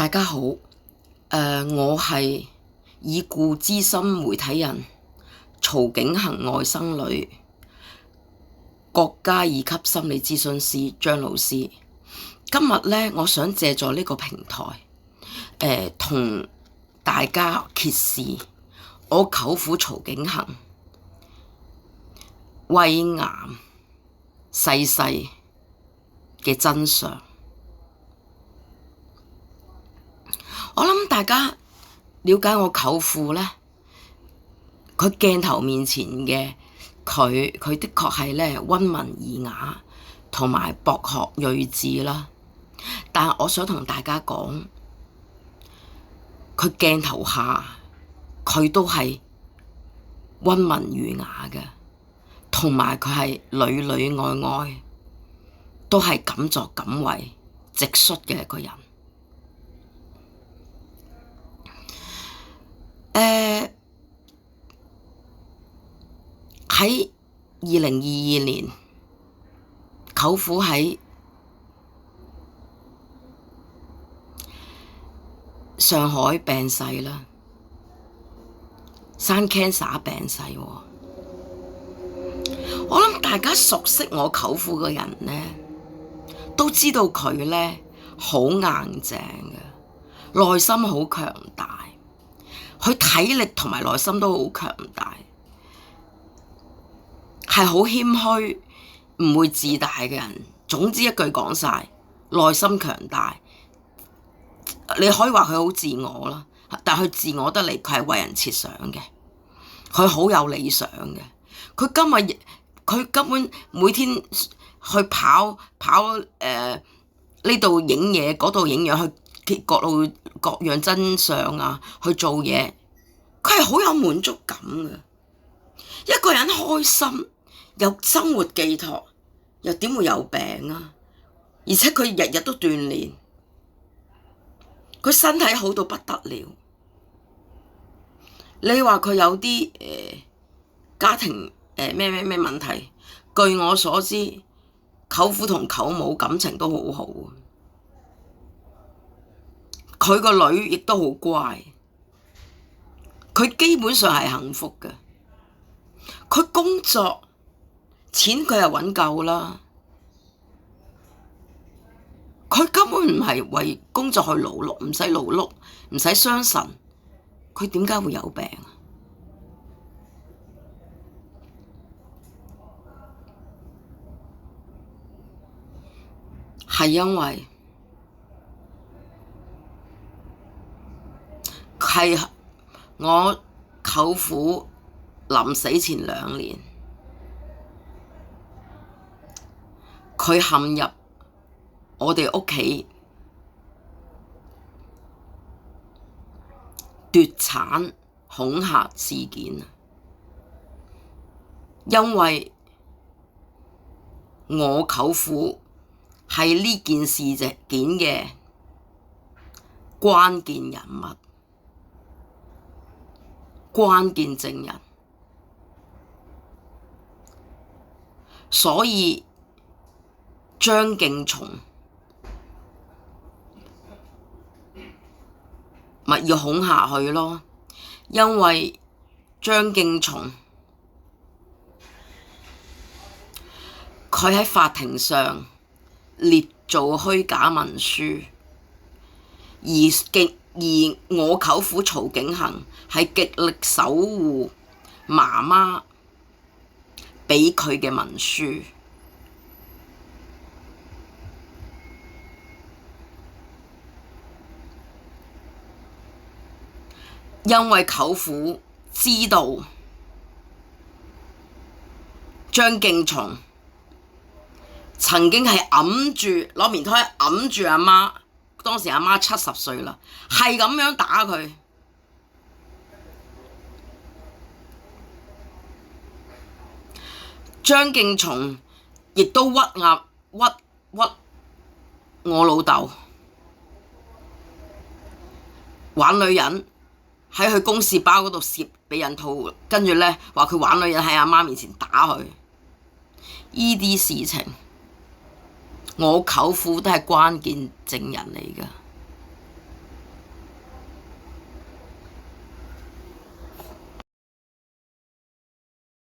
大家好，我係已故資深媒體人曹景行外甥女，國家2級心理諮詢師張老師。今日呢，我想借助呢個平台，同大家揭示我舅父曹景行胃癌逝世嘅真相。我諗大家了解我舅父呢，佢鏡頭面前嘅佢的確係呢溫文爾雅同埋博學睿智啦。但係我想同大家講，佢鏡頭下佢都係溫文儒雅嘅，同埋佢係裏裏外外都係敢作敢為、直率嘅一個人。喺2022年，舅父喺上海病逝啦，生 cancer 病逝喎。我諗大家熟悉我舅父嘅人呢，都知道佢呢好硬淨嘅，內心好強大，佢體力同埋內心都好強大，係好謙虛，唔會自大嘅人。總之一句講晒，內心強大。你可以話佢好自我啦，但佢自我得嚟，佢係為人設想嘅，佢好有理想嘅。佢根本每天去跑呢度影嘢，嗰度影嘢，去各樣真相啊，去做嘢，佢係好有滿足感嘅。一個人開心，有生活寄託，又點會有病啊？而且佢日日都鍛煉，佢身體好到不得了。你話佢有啲家庭咩問題？據我所知，舅父同舅母感情都好好，佢個女亦都好乖，佢基本上係幸福嘅。佢工作錢佢係揾夠啦，佢根本唔係為工作去勞碌，唔使勞碌，唔使傷神，佢點解會有病啊？係因為係我舅父臨死前2年，佢陷入我哋屋企奪產恐嚇事件。因為我舅父係呢件事件嘅關鍵人物、關鍵證人，所以張敬松咪要恐嚇佢咯。因為張敬松佢喺法庭上捏造虛假文書，而我舅父曹景行係極力守護媽媽畀佢嘅文書。因為舅父知道張敬松曾經係攞棉胎揞住阿媽，當時阿媽70歲啦，係咁樣打佢。張敬松亦都屈我老豆玩女人，喺佢公事包嗰度攝避孕套，跟住呢話佢玩女人喺阿媽面前打佢。呢啲事情，我舅父都係關鍵證人嚟㗎。